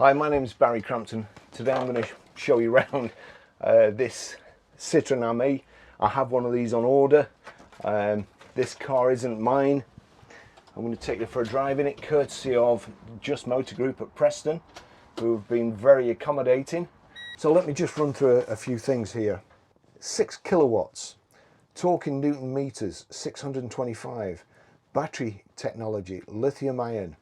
Hi, my name is Barrie Crampton. Today I'm going to show you around this Citroen Ami. I have one of these on order. This car isn't mine. I'm going to take you for a drive in it, courtesy of Just Motor Group at Preston, who have been very accommodating. So let me just run through a few things here. 6 kilowatts, torque in Newton meters, 625, battery technology, lithium ion,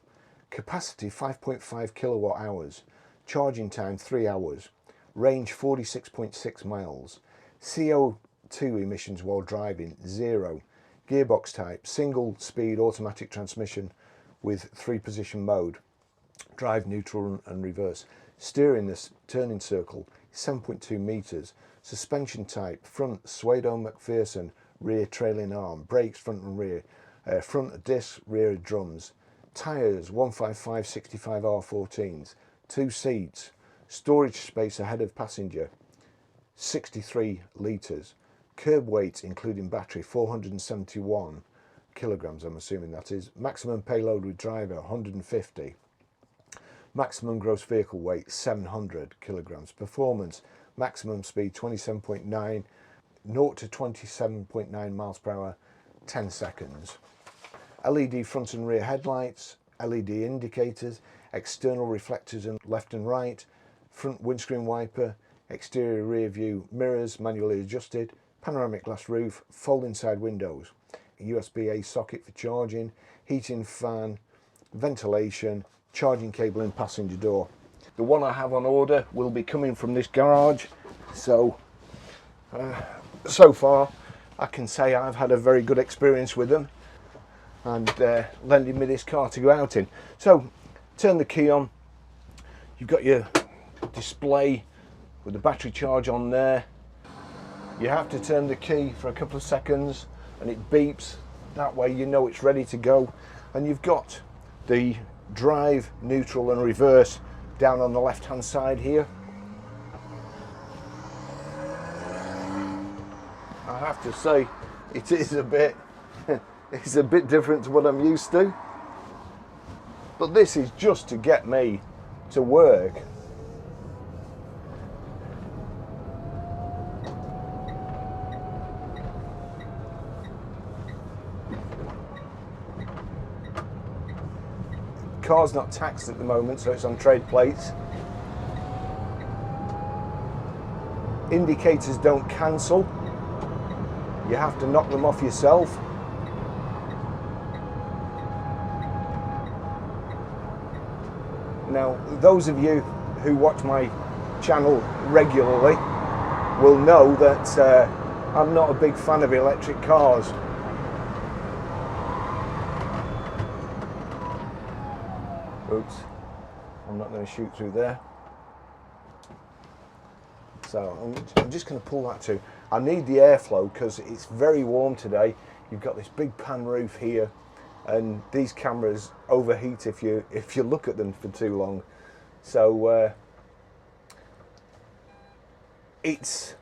capacity 5.5 kilowatt hours, charging time 3 hours, range 46.6 miles, CO2 emissions while driving 0, gearbox type single speed automatic transmission with 3-position mode, drive neutral and reverse, steering this turning circle 7.2 meters, suspension type front Suedo McPherson, rear trailing arm, brakes front and rear, front disc, rear drums, tyres 155 65 R14s, 2 seats, storage space ahead of passenger 63 litres, curb weight including battery 471 kilograms, I'm assuming that is, maximum payload with driver 150, maximum gross vehicle weight 700 kilograms, performance maximum speed 27.9, 0 to 27.9 miles per hour, 10 seconds. LED front and rear headlights, LED indicators, external reflectors in left and right, front windscreen wiper, exterior rear view mirrors manually adjusted, panoramic glass roof, folding side windows, USB-A socket for charging, heating fan, ventilation, charging cable in passenger door. The one I have on order will be coming from this garage, so far I can say I've had a very good experience with them and lending me this car to go out in. So turn the key on, you've got your display with the battery charge on there. You have to turn the key for a couple of seconds and it beeps, that way you know it's ready to go. And you've got the drive, neutral and reverse down on the left hand side here. I have to say it is a bit it's a bit different to what I'm used to, but this is just to get me to work. Car's not taxed at the moment, so it's on trade plates. Indicators don't cancel, you have to knock them off yourself. Now, those of you who watch my channel regularly will know that I'm not a big fan of electric cars. Oops, I'm not going to shoot through there. So I'm just going to pull that too. I need the airflow because it's very warm today. You've got this big pan roof here, and these cameras overheat if you look at them for too long. So it's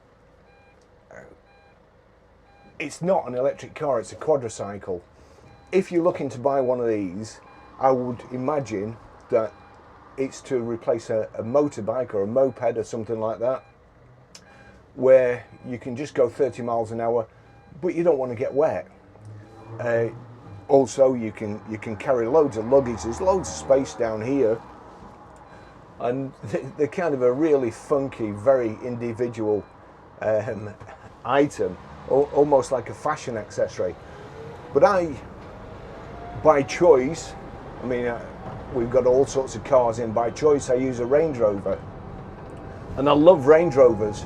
not an electric car, it's a quadricycle. If you're looking to buy one of these, I would imagine that it's to replace a motorbike or a moped or something like that, where you can just go 30 miles an hour, but you don't want to get wet. Also, you can carry loads of luggage. There's loads of space down here, and they're kind of a really funky, very individual item, almost like a fashion accessory. But by choice, I mean, we've got all sorts of cars in. By choice, I use a Range Rover, and I love Range Rovers.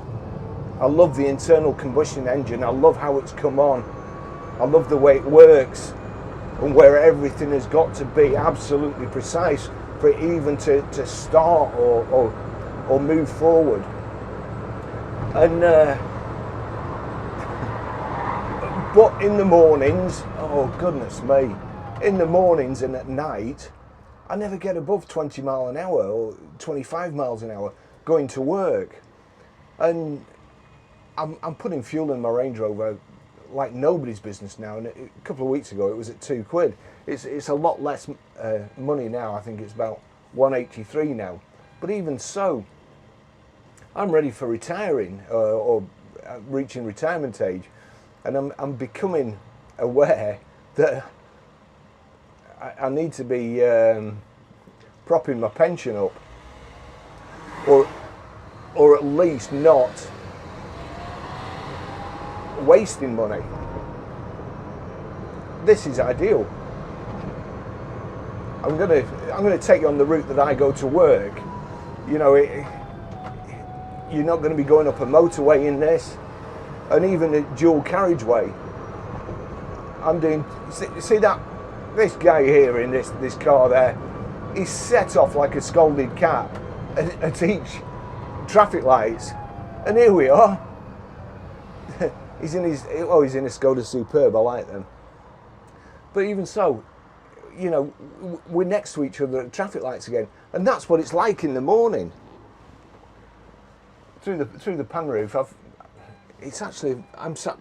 I love the internal combustion engine. I love how it's come on. I love the way it works, and where everything has got to be absolutely precise for it even to start or move forward. And but in the mornings, oh goodness me, in the mornings and at night, I never get above 20 miles an hour or 25 miles an hour going to work. And I'm putting fuel in my Range Rover like nobody's business now, and a couple of weeks ago it was at £2. It's a lot less money now. I think it's about 183 now, But even so, I'm ready for retiring or reaching retirement age, and I'm becoming aware that I need to be propping my pension up, or at least not wasting money. This is ideal. I'm gonna take you on the route that I go to work. You know, you're not going to be going up a motorway in this, and even a dual carriageway. I'm doing. See that this guy here in this car there, he's set off like a scolded cat at each traffic lights, and here we are. He's in a Skoda Superb. I like them. But even so, you know, we're next to each other at traffic lights again, and that's what it's like in the morning. Through the pan roof, I'm sat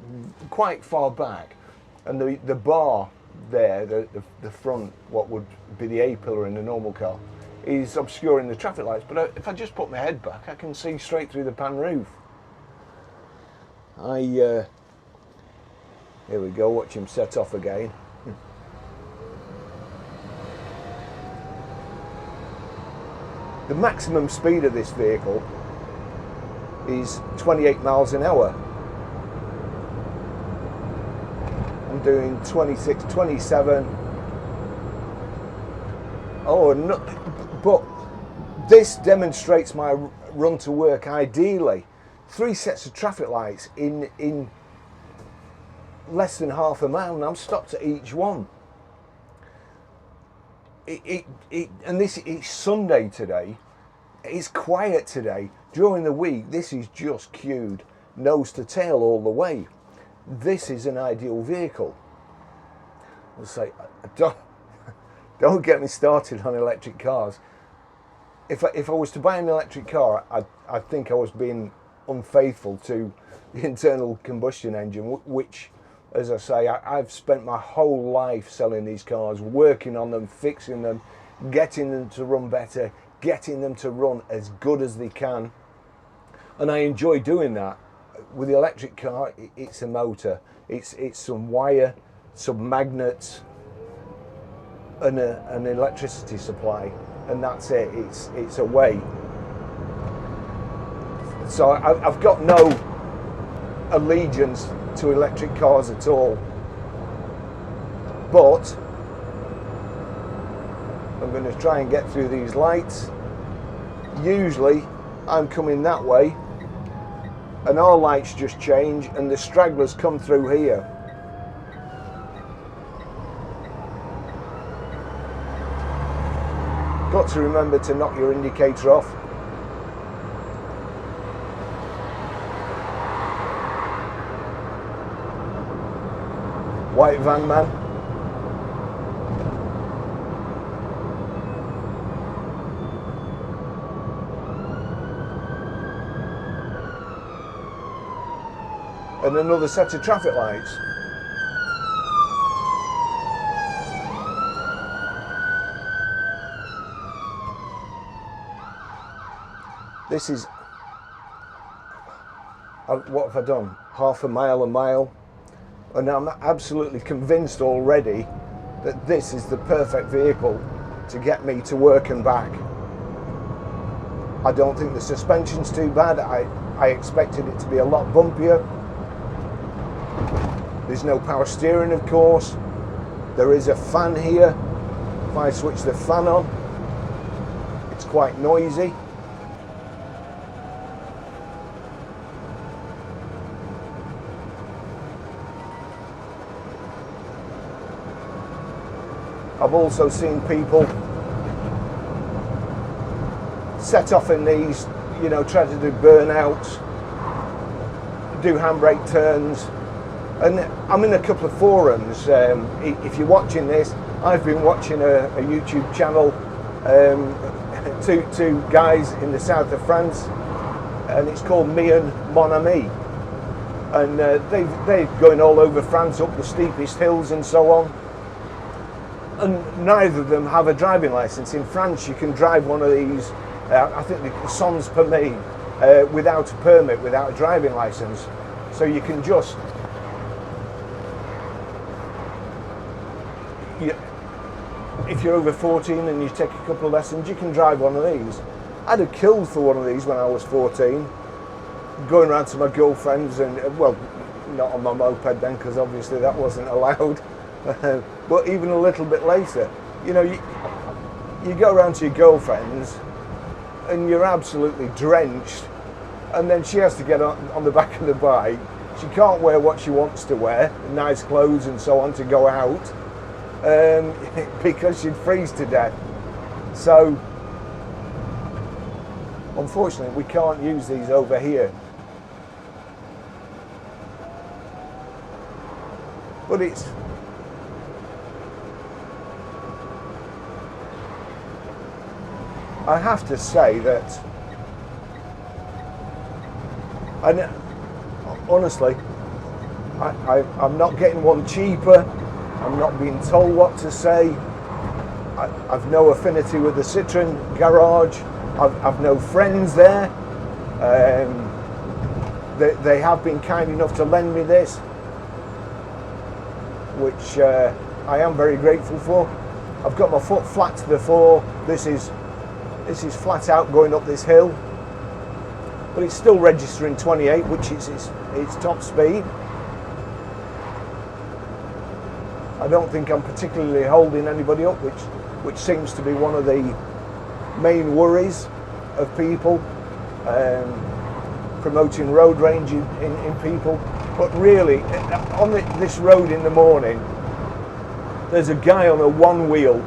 quite far back, and the bar there, the front, what would be the A-pillar in a normal car, is obscuring the traffic lights. But if I just put my head back, I can see straight through the pan roof. Here we go. Watch him set off again. The maximum speed of this vehicle is 28 miles an hour. I'm doing 26, 27. Oh, no, but this demonstrates my run to work ideally. 3 sets of traffic lights in less than half a mile, and I'm stopped at each one. And it's Sunday today. It's quiet today. During the week, this is just queued nose to tail all the way. This is an ideal vehicle. I'll say, don't get me started on electric cars. If I was to buy an electric car, I think I was being unfaithful to the internal combustion engine, which, as I say, I've spent my whole life selling these cars, working on them, fixing them, getting them to run better, getting them to run as good as they can. And I enjoy doing that. With the electric car, it's a motor. It's some wire, some magnets, and an electricity supply, and that's it. It's a way. So I've got no allegiance to electric cars at all. But I'm going to try and get through these lights. Usually I'm coming that way, and our lights just change and the stragglers come through here. Got to remember to knock your indicator off. White van man. And another set of traffic lights. This is, what have I done? Half a mile, and I'm absolutely convinced already that this is the perfect vehicle to get me to work and back. I don't think the suspension's too bad. I expected it to be a lot bumpier. There's no power steering, of course. There is a fan here. If I switch the fan on, it's quite noisy. I've also seen people set off in these, you know, try to do burnouts, do handbrake turns, and I'm in a couple of forums. If you're watching this, I've been watching a YouTube channel, two guys in the south of France, and it's called Me and Mon Ami, and they're going all over France, up the steepest hills and so on. And neither of them have a driving license. In France, you can drive one of these I think the sans permis, without a permit, without a driving license. So you can just, if you're over 14 and you take a couple of lessons, you can drive one of these. I'd have killed for one of these when I was 14, going around to my girlfriends, and well, not on my moped then, because obviously that wasn't allowed, but even a little bit later, you know, you go around to your girlfriend's and you're absolutely drenched, and then she has to get on the back of the bike. She can't wear what she wants to wear, nice clothes and so on, to go out, because she'd freeze to death. So unfortunately we can't use these over here. But I have to say that, honestly, I'm not getting one cheaper. I'm not being told what to say. I've no affinity with the Citroen garage. I've no friends there. They have been kind enough to lend me this, which I am very grateful for. I've got my foot flat to the floor. This is flat out going up this hill, but it's still registering 28, which is its top speed. I don't think I'm particularly holding anybody up, which seems to be one of the main worries of people, promoting road rage in people. But really, on this road in the morning, there's a guy on a one-wheel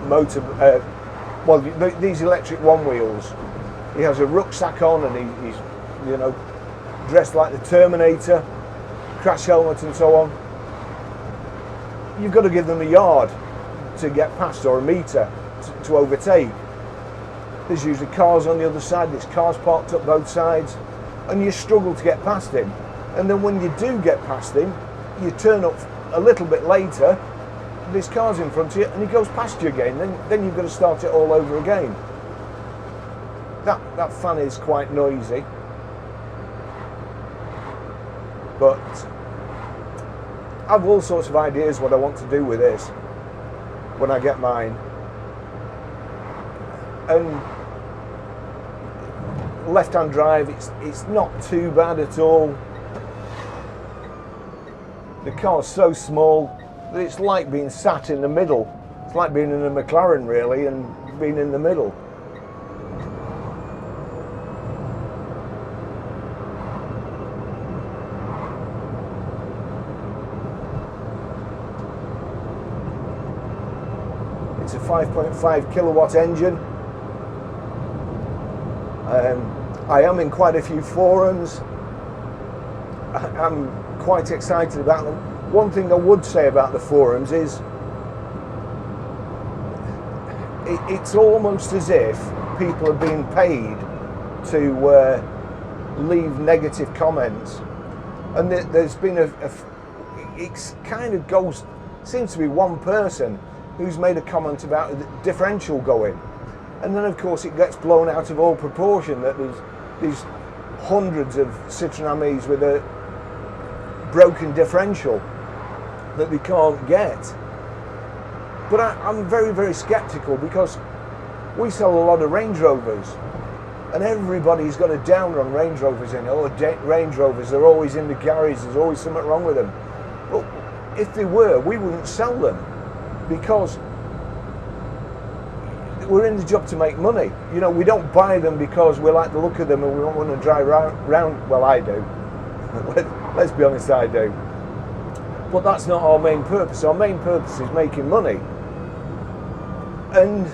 motor, these electric one-wheels. He has a rucksack on, and he's, you know, dressed like the Terminator, crash helmet and so on. You've got to give them a yard to get past, or a metre to overtake. There's usually cars on the other side, there's cars parked up both sides, and you struggle to get past him. And then when you do get past him, you turn up a little bit later, there's cars in front of you, and he goes past you again. Then you've got to start it all over again. That fan is quite noisy, but I've all sorts of ideas what I want to do with this when I get mine. And left-hand drive, it's not too bad at all. The car's so small that it's like being sat in the middle. It's like being in a McLaren, really, and being in the middle. It's a 5.5 kilowatt engine. I am in quite a few forums. I'm quite excited about them. One thing I would say about the forums is it's almost as if people are being paid to leave negative comments, and there's been it's kind of seems to be one person who's made a comment about the differential going, and then of course it gets blown out of all proportion that there's hundreds of Citroen Amis with a broken differential that they can't get. But I'm very, very sceptical, because we sell a lot of Range Rovers, and everybody's got a downer on Range Rovers. Range Rovers, they're always in the garage, there's always something wrong with them. But if they were, we wouldn't sell them, because we're in the job to make money. You know, we don't buy them because we like the look of them and we don't want to drive round. Well, I do. Let's be honest, I do. But that's not our main purpose. Our main purpose is making money. And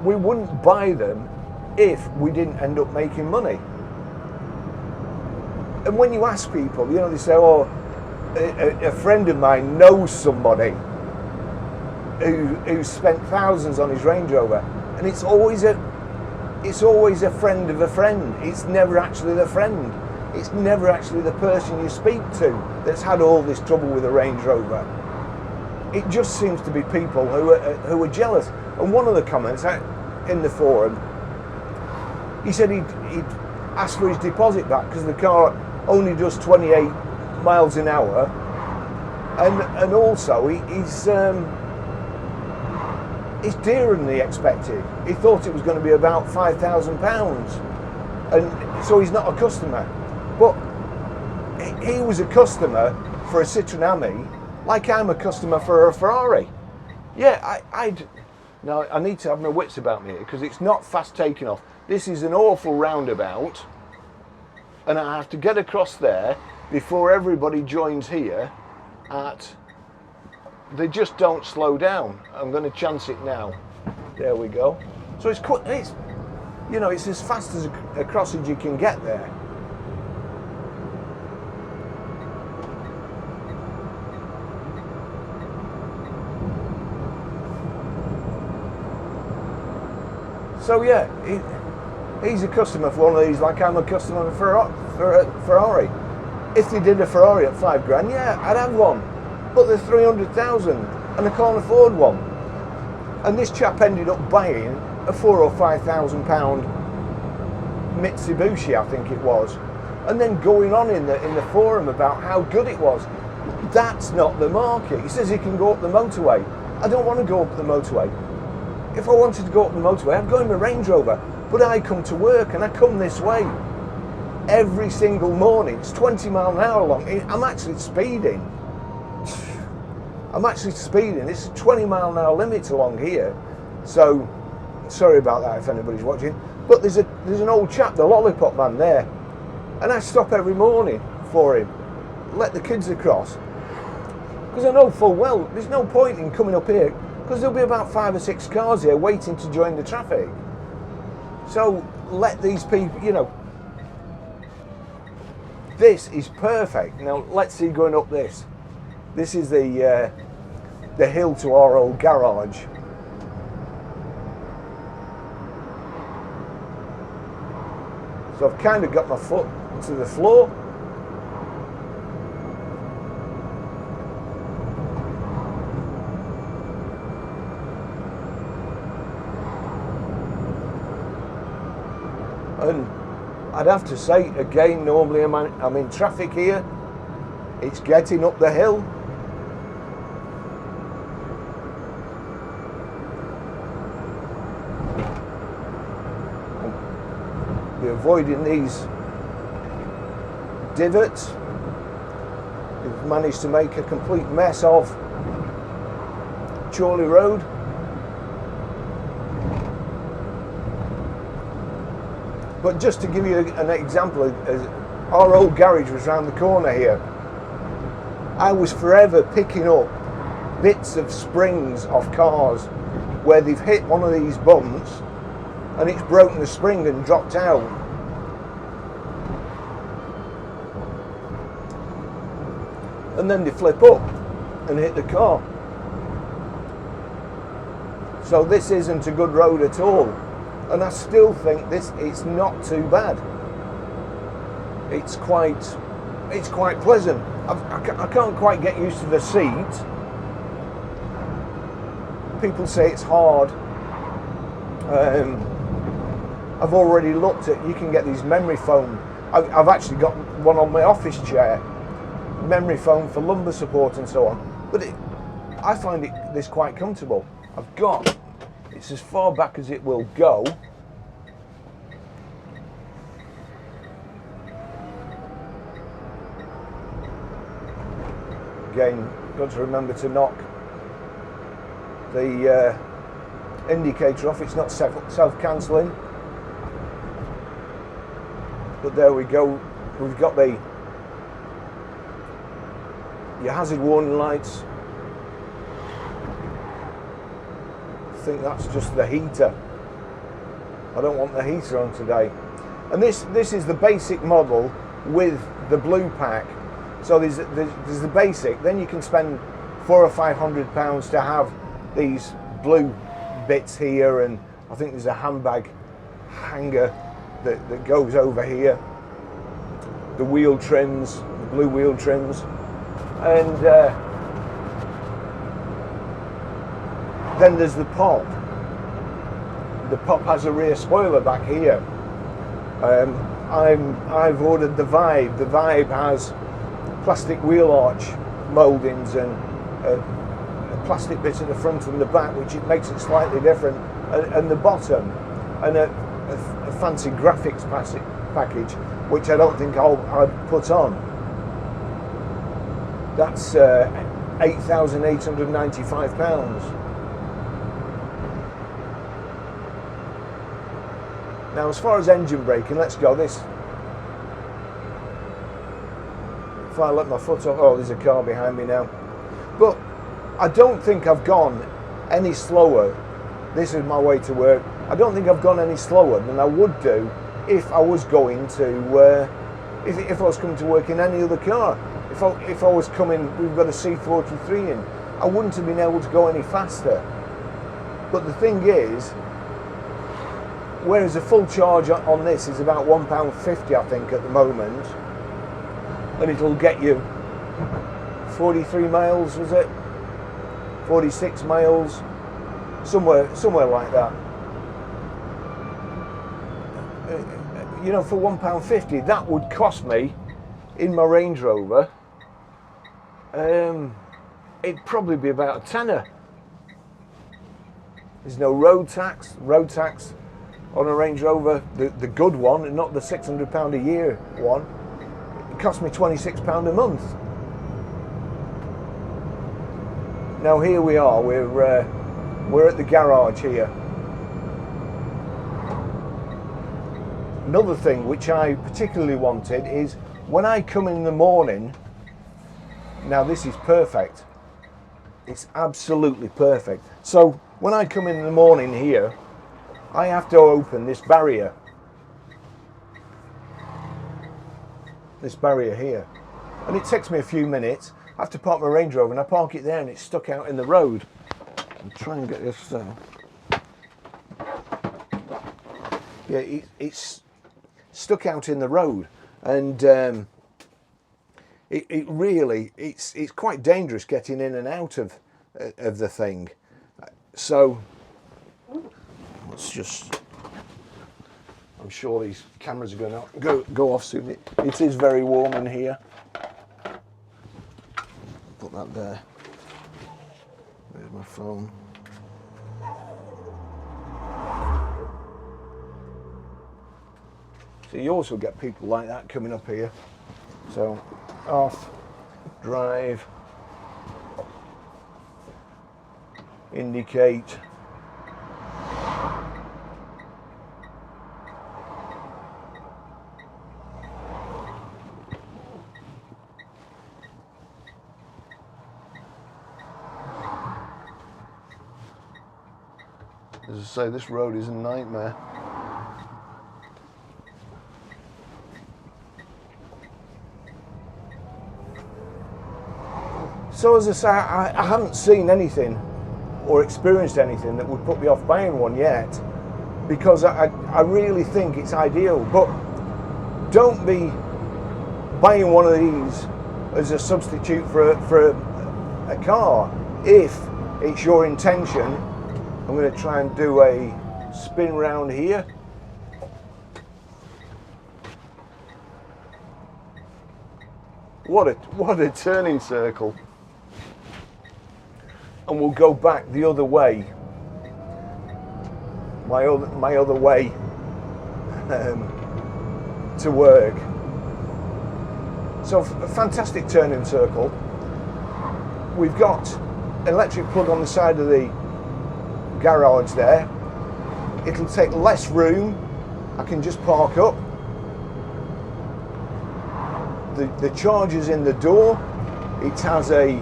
we wouldn't buy them if we didn't end up making money. And when you ask people, you know, they say, oh, a friend of mine knows somebody who spent thousands on his Range Rover, and it's always a friend of a friend. It's never actually the friend. It's never actually the person you speak to that's had all this trouble with a Range Rover. It just seems to be people who are jealous. And one of the comments in the forum, He said he'd asked for his deposit back because the car only does 28 miles an hour, and also he's dearer than he expected. He thought it was going to be about £5,000, and so he's not a customer. But he was a customer for a Citroen Ami, like I'm a customer for a Ferrari. Yeah, I need to have my wits about me here because it's not fast taking off. This is an awful roundabout, and I have to get across there before everybody joins here. They just don't slow down. I'm going to chance it now. There we go. So it's quick. It's as fast as across as you can get there. So yeah, he's a customer for one of these, like I'm a customer for a Ferrari. If they did a Ferrari at £5 grand, yeah, I'd have one. But they're 300,000 and I can't afford one. And this chap ended up buying a £4,000 or £5,000 Mitsubishi, I think it was, and then going on in the forum about how good it was. That's not the market. He says he can go up the motorway. I don't want to go up the motorway. If I wanted to go up the motorway, I'd go in my Range Rover. But I come to work and I come this way every single morning. It's 20 mile an hour long. I'm actually speeding. It's a 20 mile an hour limit along here. So, sorry about that if anybody's watching. But there's an old chap, the lollipop man there. And I stop every morning for him. Let the kids across. Because I know full well there's no point in coming up here because there'll be about 5 or 6 cars here waiting to join the traffic. So let these people, this is perfect. Now let's see going up this. This is the hill to our old garage. So I've kind of got my foot to the floor. And I'd have to say again, normally I'm in traffic here. It's getting up the hill. You're avoiding these divots. We've managed to make a complete mess of Chorley Road. But just to give you an example, our old garage was round the corner here. I was forever picking up bits of springs off cars where they've hit one of these bumps and it's broken the spring and dropped out. And then they flip up and hit the car. So this isn't a good road at all. And I still think it's not too bad. It's quite pleasant. I can't quite get used to the seat. People say it's hard. I've already looked at, you can get these memory foam. I've actually got one on my office chair, memory foam for lumbar support and so on. But I find this quite comfortable. It's as far back as it will go. Again, got to remember to knock the indicator off. It's not self-cancelling. But there we go. We've got your hazard warning lights. I think that's just the heater. I don't want the heater on today. And this is the basic model with the blue pack. So there's the basic. Then you can spend £400 or £500 to have these blue bits here, and I think there's a handbag hanger that goes over here. The wheel trims, the blue wheel trims, and then there's the pop. The pop has a rear spoiler back here, I've ordered the Vibe. The Vibe has plastic wheel arch mouldings and plastic bits at the front and the back, which it makes it slightly different, and the bottom, and a fancy graphics package, which I don't think I'd put on. That's £8,895. Now, as far as engine braking, let's go this. If I let my foot off, oh, there's a car behind me now. But I don't think I've gone any slower. This is my way to work. I don't think I've gone any slower than I would do if I was going to, if I was coming to work in any other car. If I was coming, we've got a C43 in, I wouldn't have been able to go any faster. But the thing is, whereas a full charge on this is about £1.50, I think, at the moment, and it'll get you 43 miles, was it? 46 miles, somewhere like that. You know, for £1.50, that would cost me, in my Range Rover, it'd probably be about a tenner. There's no road tax. Road tax on a Range Rover, the good one, and not the £600 a year one, it cost me £26 a month. Now here we are, we're at the garage here. Another thing which I particularly wanted is when I come in the morning, now this is perfect, it's absolutely perfect. So when I come in the morning here, I have to open this barrier here, and it takes me a few minutes. I have to park my Range Rover, and I park it there and it's stuck out in the road. I'll try and get this down. Yeah, it's stuck out in the road, and it really, it's quite dangerous getting in and out of the thing. So let's just, I'm sure these cameras are going to go off soon. It is very warm in here. Put that there. There's my phone. So you also get people like that coming up here. So off, drive, indicate. As I say, this road is a nightmare. So as I say, I haven't seen anything or experienced anything that would put me off buying one yet, because I really think it's ideal. But don't be buying one of these as a substitute for a car if it's your intention. I'm going to try and do a spin round here. What a turning circle. And we'll go back the other way. My other way to work. So a fantastic turning circle. We've got an electric plug on the side of the garage there. It'll take less room. I can just park up. The charger's in the door. It has an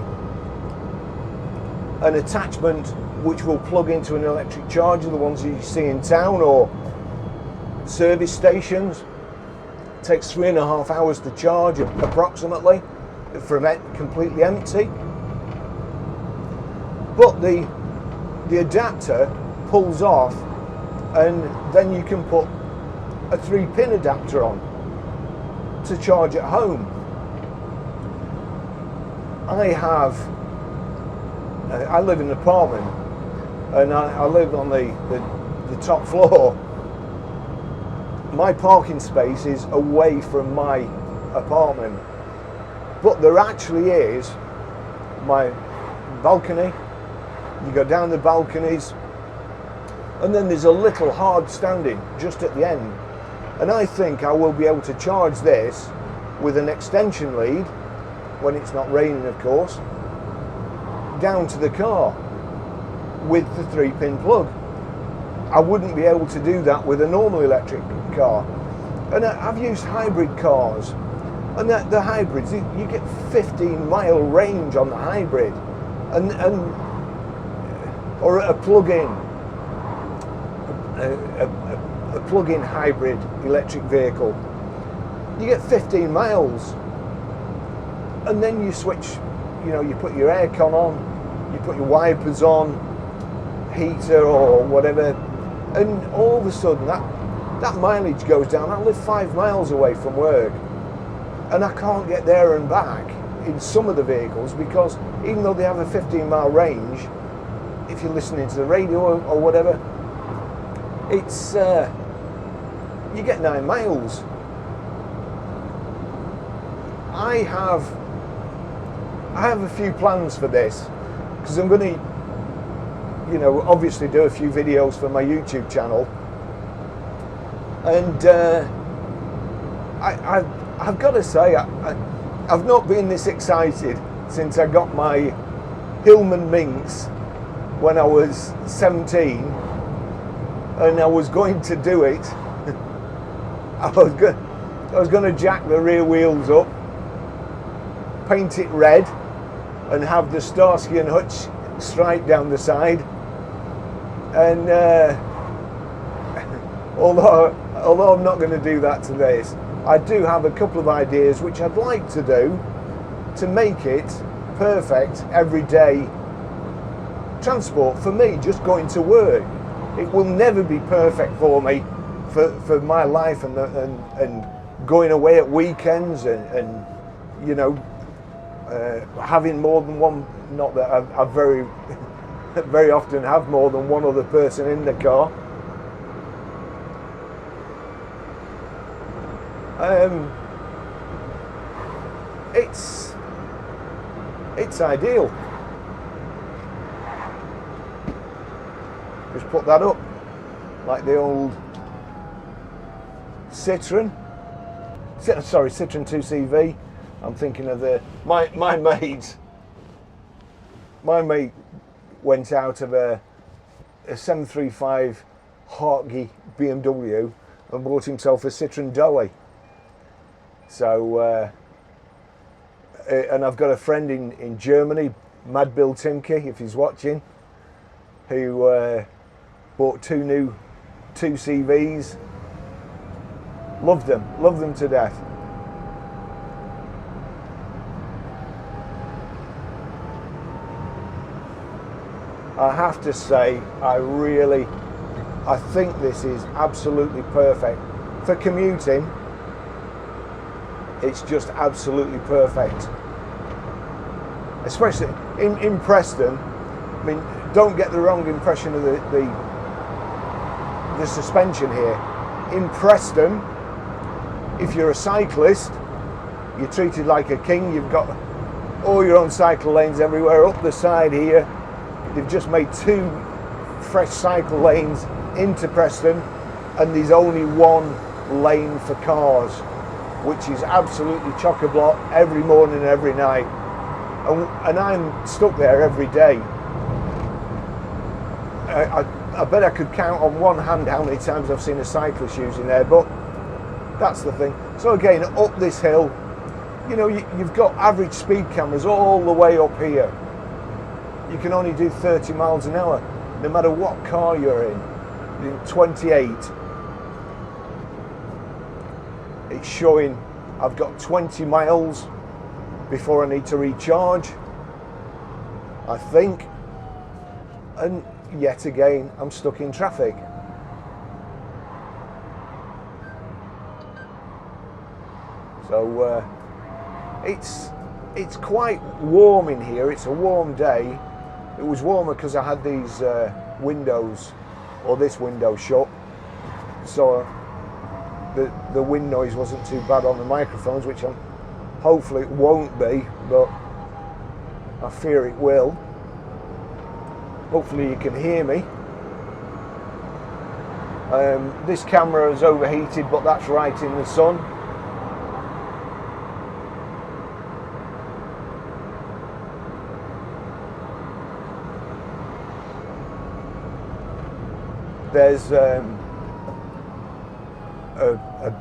attachment which will plug into an electric charger, the ones you see in town or service stations. It takes 3.5 hours to charge approximately from completely empty. But the adapter pulls off, and then you can put a 3-pin adapter on to charge at home. I live in an apartment, and I live on the top floor. my parking space is away from my apartment, but there actually is my balcony. You go down the balconies, and then there's a little hard standing just at the end, and I think I will be able to charge this with an extension lead, when it's not raining of course, down to the car with the 3-pin plug. I wouldn't be able to do that with a normal electric car. And I've used hybrid cars, and the hybrids, you get 15-mile range on the hybrid, and or a plug-in, a plug-in hybrid electric vehicle. You get 15 miles, and then you switch. You know, you put your aircon on, you put your wipers on, heater or whatever, and all of a sudden that mileage goes down. I live 5 miles away from work, and I can't get there and back in some of the vehicles, because even though they have a 15-mile range, if you're listening to the radio or whatever, it's you get 9 miles. I have a few plans for this, because I'm going to, you know, obviously do a few videos for my YouTube channel, and I've got to say I've not been this excited since I got my Hillman Minx when I was 17, and I was going to do it. I was going to jack the rear wheels up, paint it red, and have the Starsky and Hutch stripe down the side. And although I'm not going to do that today, I do have a couple of ideas which I'd like to do to make it perfect everyday transport for me, just going to work. It will never be perfect for me for my life and going away at weekends and you know, having more than one. Not that I very very often have more than one other person in the car. It's ideal. Just put that up like the old Citroen. Sorry, Citroen 2CV. I'm thinking of my mate. My mate went out of a 735 Hartke BMW and bought himself a Citroen Dolly. So, and I've got a friend in Germany, Mad Bill Timke, if he's watching, who bought 2 new 2CVs. Loved them to death. I have to say, I think this is absolutely perfect. For commuting, it's just absolutely perfect. Especially in Preston. I mean, don't get the wrong impression of the suspension here. In Preston, if you're a cyclist, you're treated like a king. You've got all your own cycle lanes everywhere. Up the side here, they've just made 2 fresh cycle lanes into Preston, and there's only 1 lane for cars, which is absolutely chock-a-block every morning and every night. And I'm stuck there every day. I bet I could count on one hand how many times I've seen a cyclist using there, but that's the thing. So again, up this hill, you know, you've got average speed cameras all the way up here. You can only do 30 miles an hour, no matter what car you're in. In 28, it's showing I've got 20 miles before I need to recharge, I think. And yet again, I'm stuck in traffic. So it's quite warm in here. It's a warm day. It was warmer because I had these windows, or this window shut, so the wind noise wasn't too bad on the microphones, which hopefully it won't be, but I fear it will. Hopefully you can hear me. This camera is overheated, but that's right in the sun. There's a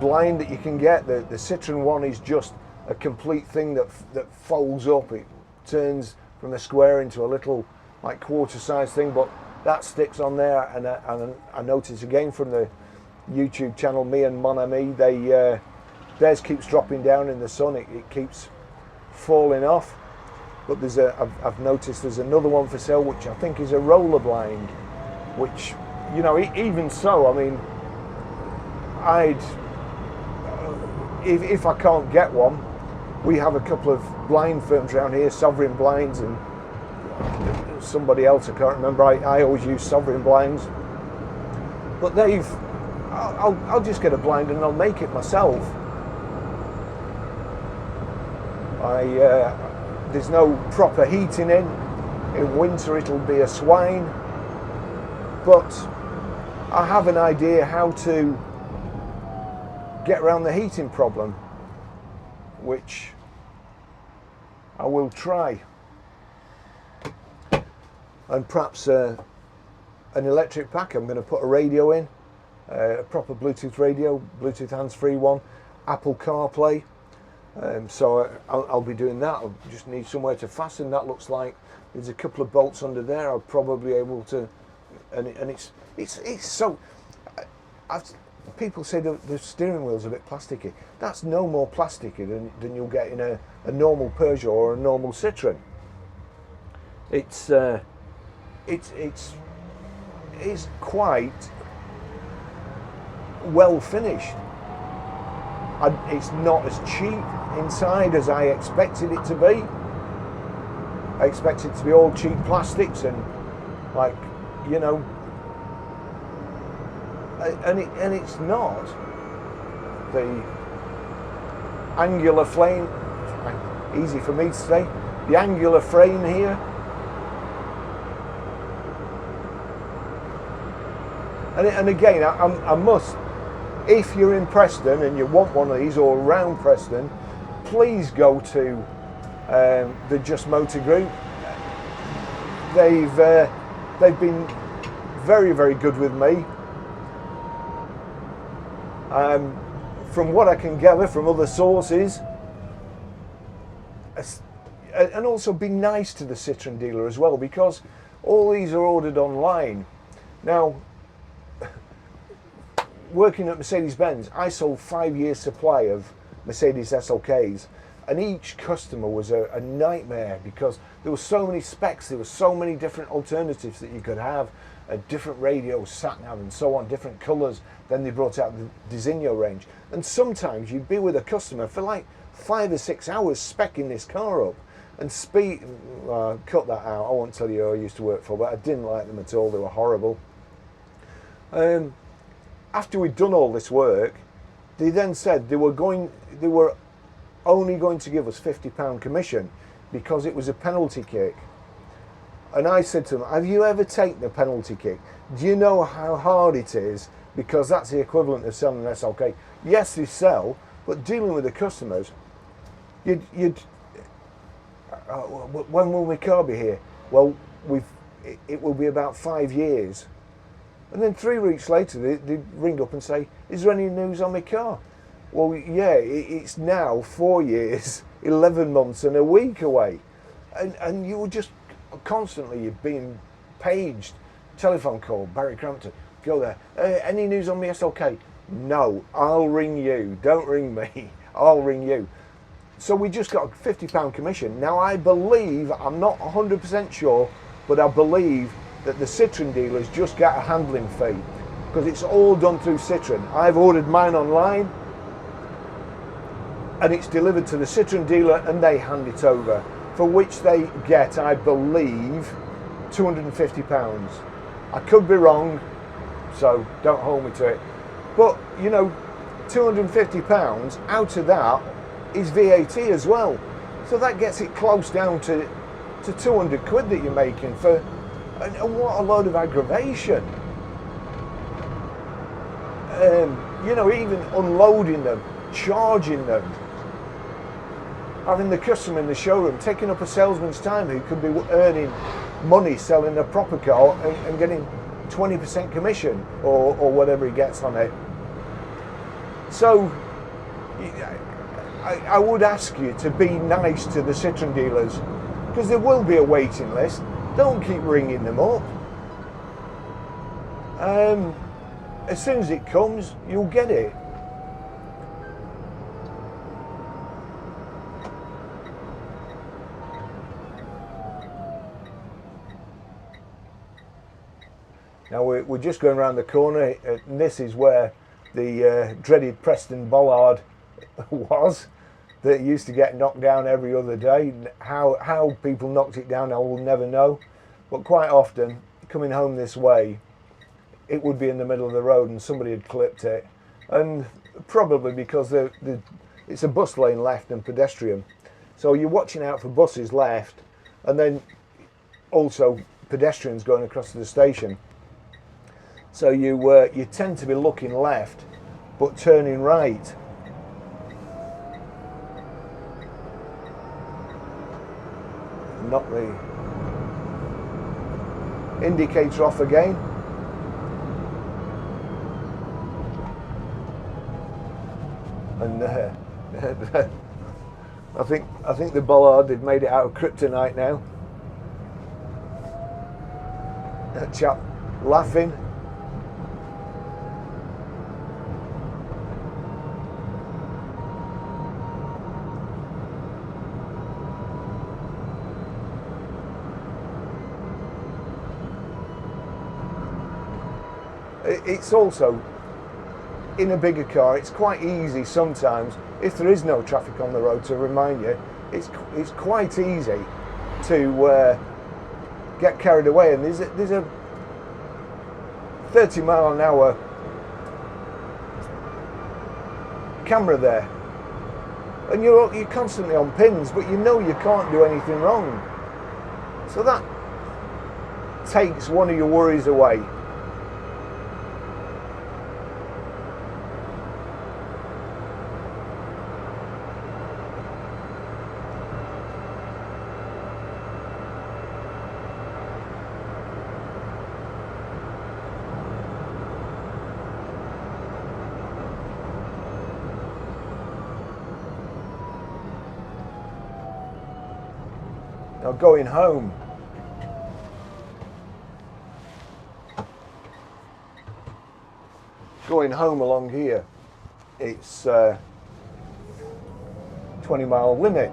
blind that you can get. The Citroen one is just a complete thing that folds up. It turns from a square into a little like quarter size thing, but that sticks on there. And I noticed again from the YouTube channel, me and Mon Ami, theirs keeps dropping down in the sun. It keeps falling off. But I've noticed there's another one for sale, which I think is a roller blind, which, you know, even so, I mean, if I can't get one, we have a couple of blind firms around here, Sovereign Blinds, and somebody else I can't remember. I always use Sovereign Blinds, but I'll just get a blind and I'll make it myself. There's no proper heating in winter it'll be a swine, but I have an idea how to get around the heating problem, which I will try. And perhaps an electric pack. I'm going to put a radio in, a proper Bluetooth radio, Bluetooth hands-free one, Apple CarPlay. So I'll be doing that. I'll just need somewhere to fasten. That looks like there's a couple of bolts under there. I'll probably be able to, and it's so. People say the steering wheel's a bit plasticky. That's no more plasticky than you'll get in a normal Peugeot or a normal Citroen. It's quite well finished. It's not as cheap inside as I expected it to be. I expected it to be all cheap plastics and, like, you know, and it's not. The angular frame, easy for me to say, the angular frame here, and again, I must, if you're in Preston and you want one of these or around Preston, please go to the Just Motor Group. They've been very, very good with me. From what I can gather from other sources, and also be nice to the Citroen dealer as well, because all these are ordered online. Now, working at Mercedes-Benz, I sold 5 years supply of Mercedes SLKs, and each customer was a nightmare because there were so many specs, there were so many different alternatives that you could have, different radios, sat-nav and so on, different colours. Then they brought out the Designo range, and sometimes you'd be with a customer for like 5 or 6 hours speccing this car up, and cut that out, I won't tell you who I used to work for, but I didn't like them at all. They were horrible. After we'd done all this work, they then said they were only going to give us £50 commission because it was a penalty kick. And I said to them, have you ever taken a penalty kick? Do you know how hard it is? Because that's the equivalent of selling an SLK. Yes, they sell, but dealing with the customers, when will my car be here? Well, it will be about 5 years. And then 3 weeks later, they ring up and say, is there any news on my car? Well, yeah, it's now 4 years, 11 months and a week away. And you were just constantly, you're being paged, telephone call, Barrie, Crampton, go there. Any news on my SLK? No, I'll ring you. Don't ring me, I'll ring you. So we just got a £50 commission. Now I believe, I'm not 100% sure, but I believe that the Citroen dealers just get a handling fee because it's all done through Citroen. I've ordered mine online and it's delivered to the Citroen dealer and they hand it over, for which they get, I believe, £250. I could be wrong, so don't hold me to it. But, you know, £250, out of that is VAT as well. So that gets it close down to 200 quid that you're making for, and what a load of aggravation. You know, even unloading them, charging them, having the customer in the showroom, taking up a salesman's time who could be earning money selling a proper car and getting 20% commission or whatever he gets on it. So I would ask you to be nice to the Citroen dealers, because there will be a waiting list. Don't keep ringing them up. As soon as it comes, you'll get it. Now we're just going around the corner, and this is where the dreaded Preston bollard was, that used to get knocked down every other day. How people knocked it down, I will never know. But quite often, coming home this way, it would be in the middle of the road and somebody had clipped it. And probably because it's a bus lane left and pedestrian. So you're watching out for buses left, and then also pedestrians going across to the station. So you tend to be looking left, but turning right. Knock the indicator off again. And I think the bollard had made it out of kryptonite now. That chap laughing. It's also, in a bigger car, it's quite easy sometimes, if there is no traffic on the road, to remind you, it's quite easy to get carried away. And there's a 30 mile an hour camera there, and you're constantly on pins, but you know you can't do anything wrong. So that takes one of your worries away. Now going home, along here, it's 20 mile limit.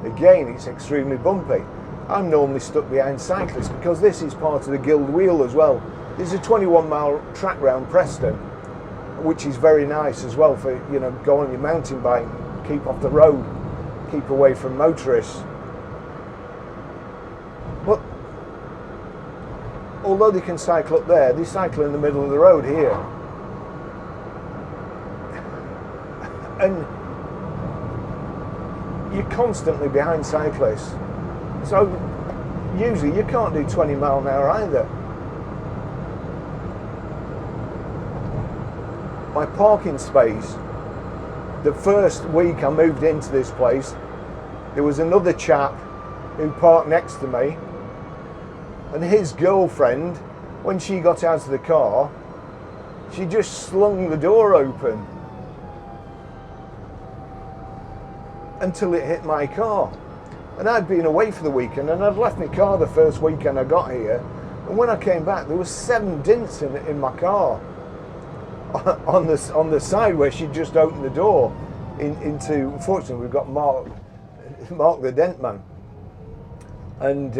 Again, it's extremely bumpy. I'm normally stuck behind cyclists because this is part of the guild wheel as well. There's a 21 mile track round Preston, which is very nice as well for, you know, go on your mountain bike, keep off the road, keep away from motorists. But although they can cycle up there, they cycle in the middle of the road here. And you're constantly behind cyclists. So usually you can't do 20 mile an hour either. My parking space, the first week I moved into this place, there was another chap who parked next to me, and his girlfriend, when she got out of the car, she just slung the door open until it hit my car. And I'd been away for the weekend, and I'd left my car the first weekend I got here, and when I came back there was 7 dents in my car on the side where she just opened the door into. Unfortunately, we've got Mark the dent man, and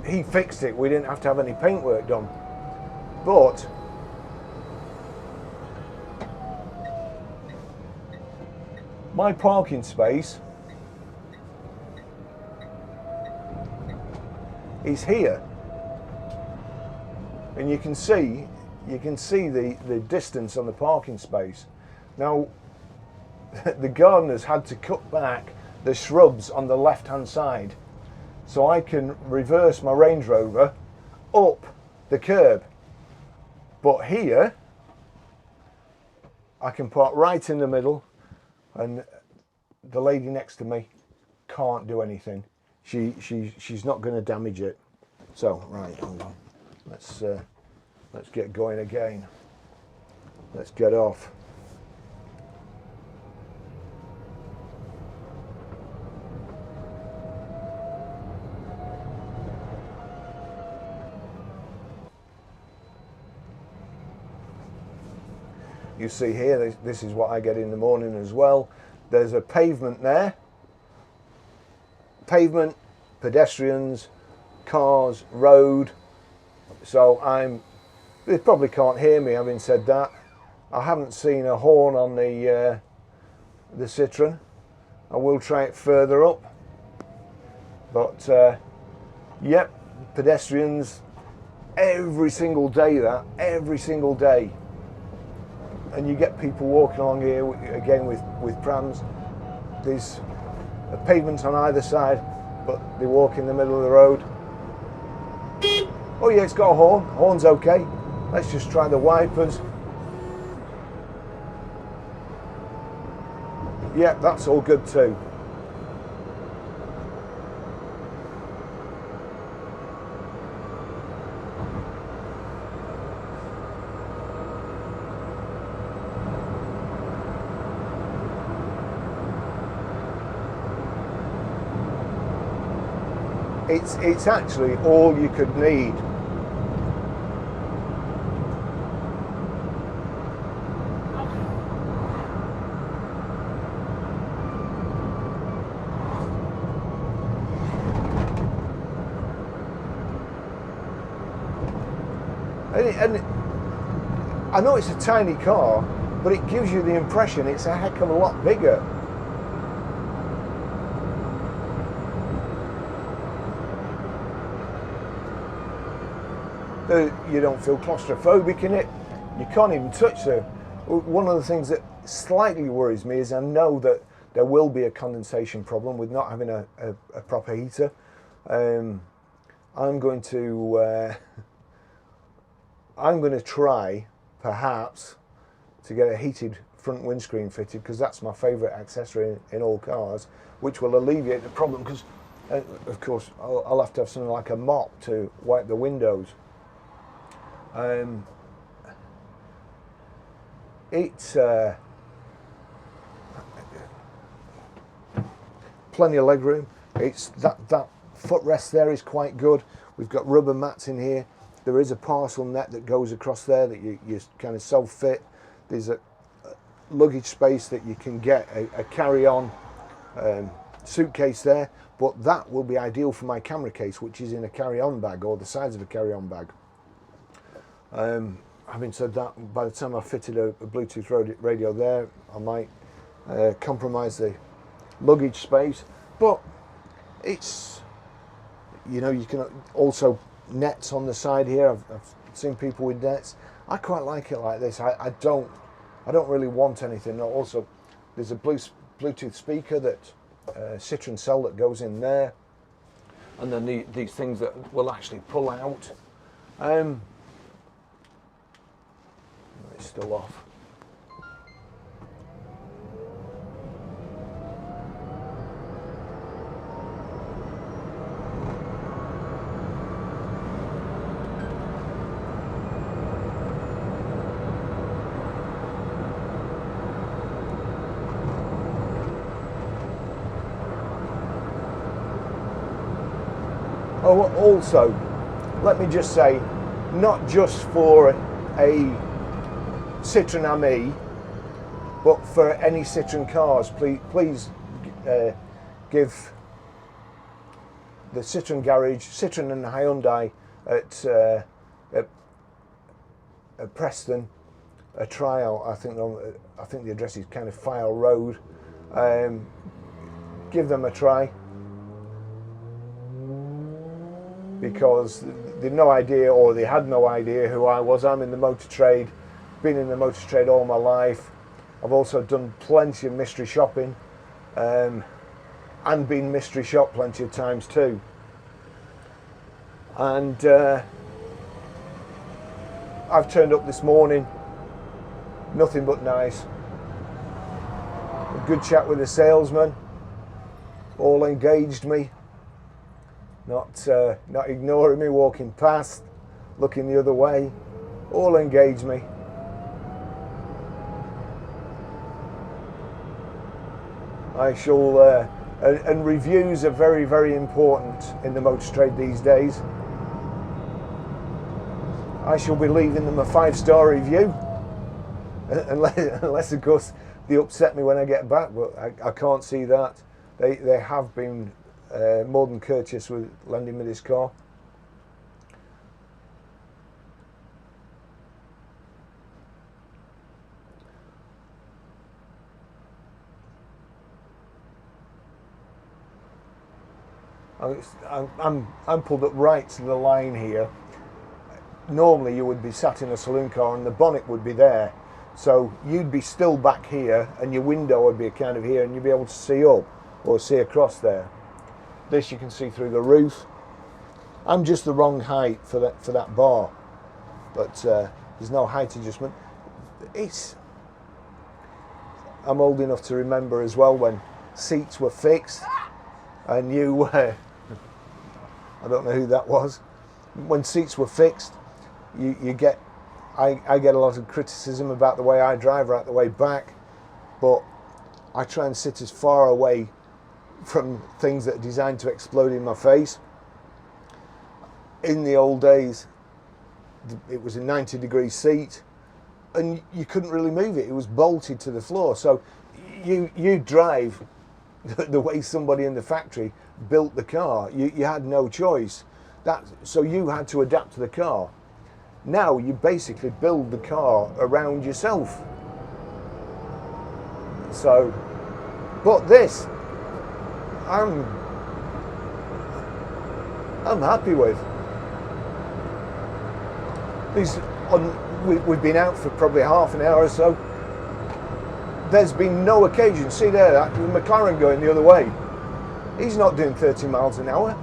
he fixed it. We didn't have to have any paintwork done. But my parking space is here, and you can see you can see the distance on the parking space. Now, the gardeners had to cut back the shrubs on the left-hand side so I can reverse my Range Rover up the curb. But here, I can park right in the middle, and the lady next to me can't do anything. She's not going to damage it. So, right, hold on. Let's get going again. Let's get off. You see here, this is what I get in the morning as well. There's a pavement there. Pavement, pedestrians, cars, road. So they probably can't hear me having said that. I haven't seen a horn on the Citroen. I will try it further up. But yep, pedestrians every single day, every single day. And you get people walking along here again with prams. There's a pavement on either side, but they walk in the middle of the road. Oh yeah, it's got a horn. Horn's okay. Let's just try the wipers. Yeah, that's all good too. It's actually all you could need. And I know it's a tiny car, but it gives you the impression it's a heck of a lot bigger. You don't feel claustrophobic in it. You can't even touch it. One of the things that slightly worries me is I know that there will be a condensation problem with not having a proper heater. I'm going to try perhaps to get a heated front windscreen fitted, because that's my favourite accessory in all cars, which will alleviate the problem, because of course I'll have to have something like a mop to wipe the windows. It's plenty of legroom. It's that footrest there is quite good. We've got rubber mats in here. There is a parcel net that goes across there that you kind of self-fit. There's a luggage space that you can get a carry-on suitcase there, but that will be ideal for my camera case, which is in a carry-on bag or the size of a carry-on bag. Having said that, by the time I've fitted a Bluetooth radio there, I might compromise the luggage space. But it's, you know, you can also nets on the side here. I've seen people with nets. I quite like it like this. I don't really want anything. Also, there's a Bluetooth speaker that Citroen sell that goes in there, and then these things that will actually pull out. It's still off. Oh, also, let me just say, not just for a Citroen Ami, but for any Citroen cars, please give the Citroen garage, Citroen and Hyundai at Preston a trial. I think the address is kind of File Road. Give them a try. because they'd no idea, or they had no idea who I was. I'm in the motor trade, been in the motor trade all my life. I've also done plenty of mystery shopping, and been mystery shopped plenty of times too. And I've turned up this morning, nothing but nice. A good chat with the salesman, all engaged me, not ignoring me, walking past, looking the other way, all engaged me. I shall, and reviews are very, very important in the motor trade these days. I shall be leaving them a 5-star review, unless of course they upset me when I get back, but I can't see that. They have been more than courteous with lending me this car. I'm pulled up right to the line here. Normally you would be sat in a saloon car and the bonnet would be there, so you'd be still back here and your window would be kind of here and you'd be able to see up or see across there. This you can see through the roof. I'm just the wrong height for that bar, but there's no height adjustment. I'm old enough to remember as well when seats were fixed and you I don't know who that was. When seats were fixed, I get a lot of criticism about the way I drive right the way back, but I try and sit as far away from things that are designed to explode in my face. In the old days, it was a 90-degree seat and you couldn't really move it. It was bolted to the floor. So you drive the way somebody in the factory built the car. You had no choice. So you had to adapt to the car. Now you basically build the car around yourself. So, but this, I'm happy with. We've been out for probably half an hour or so. There's been no occasion. See there, that McLaren going the other way. He's not doing 30 miles an hour,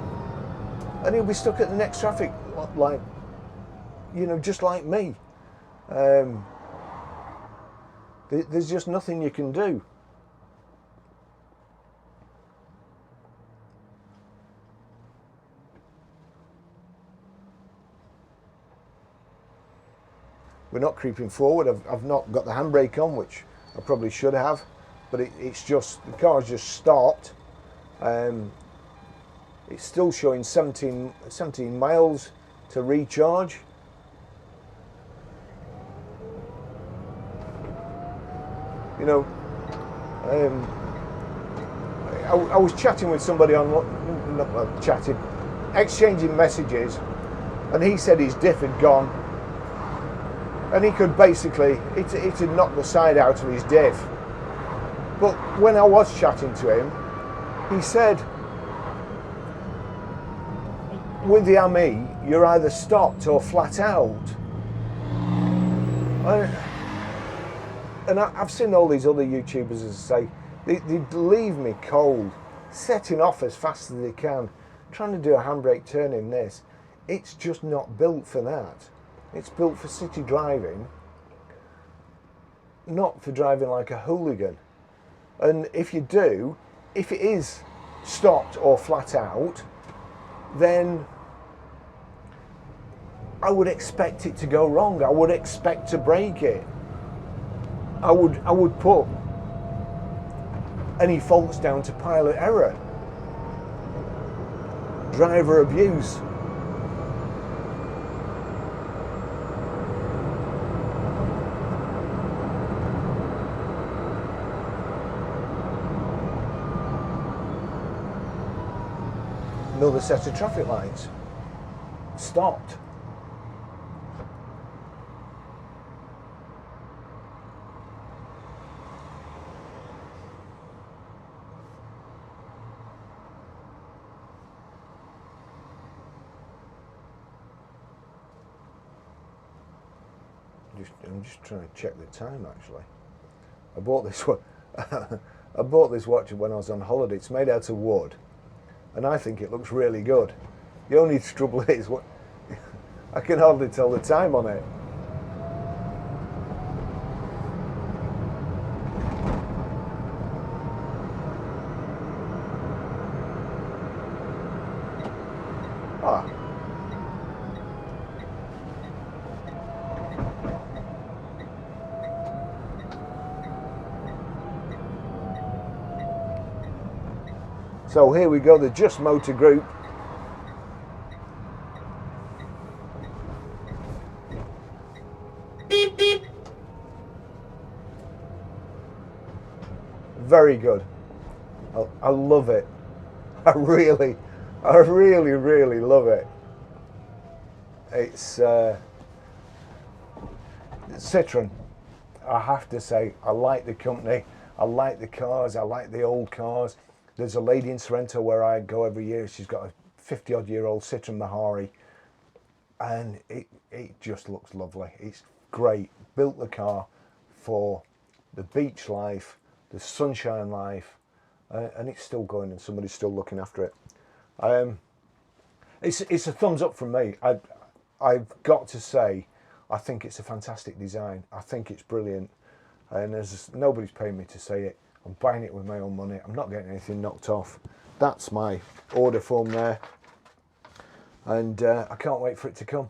and he'll be stuck at the next traffic light, just like me. There's just nothing you can do. We're not creeping forward. I've not got the handbrake on, which I probably should have, but it's just, the car's just stopped. It's still showing 17 miles to recharge. I was chatting with somebody exchanging messages, and he said his diff had gone, and he could basically, it had knocked the side out of his diff. But when I was chatting to him, he said, with the AMI, you're either stopped or flat out. And I've seen all these other YouTubers, as I say, they leave me cold, setting off as fast as they can, trying to do a handbrake turn in this. It's just not built for that. It's built for city driving, not for driving like a hooligan. And if it is stopped or flat out, then I would expect it to go wrong. I would expect to break it. I would put any faults down to pilot error, driver abuse. Another set of traffic lights stopped. I'm just trying to check the time actually. I bought this one. I bought this watch when I was on holiday. It's made out of wood, and I think it looks really good. The only trouble is, I can hardly tell the time on it. Ah. So here we go, the Just Motor Group. Very good. I love it. I really love it. It's Citroen. I have to say, I like the company. I like the cars. I like the old cars. There's a lady in Sorrento where I go every year. She's got a 50-odd-year-old Citroen Mahari, and it just looks lovely. It's great. Built the car for the beach life, the sunshine life, and it's still going, and somebody's still looking after it. It's a thumbs up from me. I've got to say, I think it's a fantastic design. I think it's brilliant, and nobody's paying me to say it. I'm buying it with my own money. I'm not getting anything knocked off. That's my order form there, and I can't wait for it to come.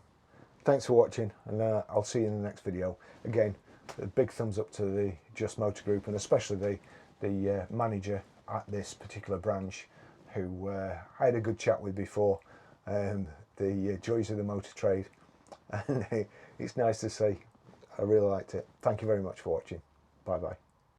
Thanks for watching, and I'll see you in the next video. Again, a big thumbs up to the Just Motor Group, and especially the manager at this particular branch, who I had a good chat with before, the joys of the motor trade, and it's nice to see. I really liked it. Thank you very much for watching. Bye bye.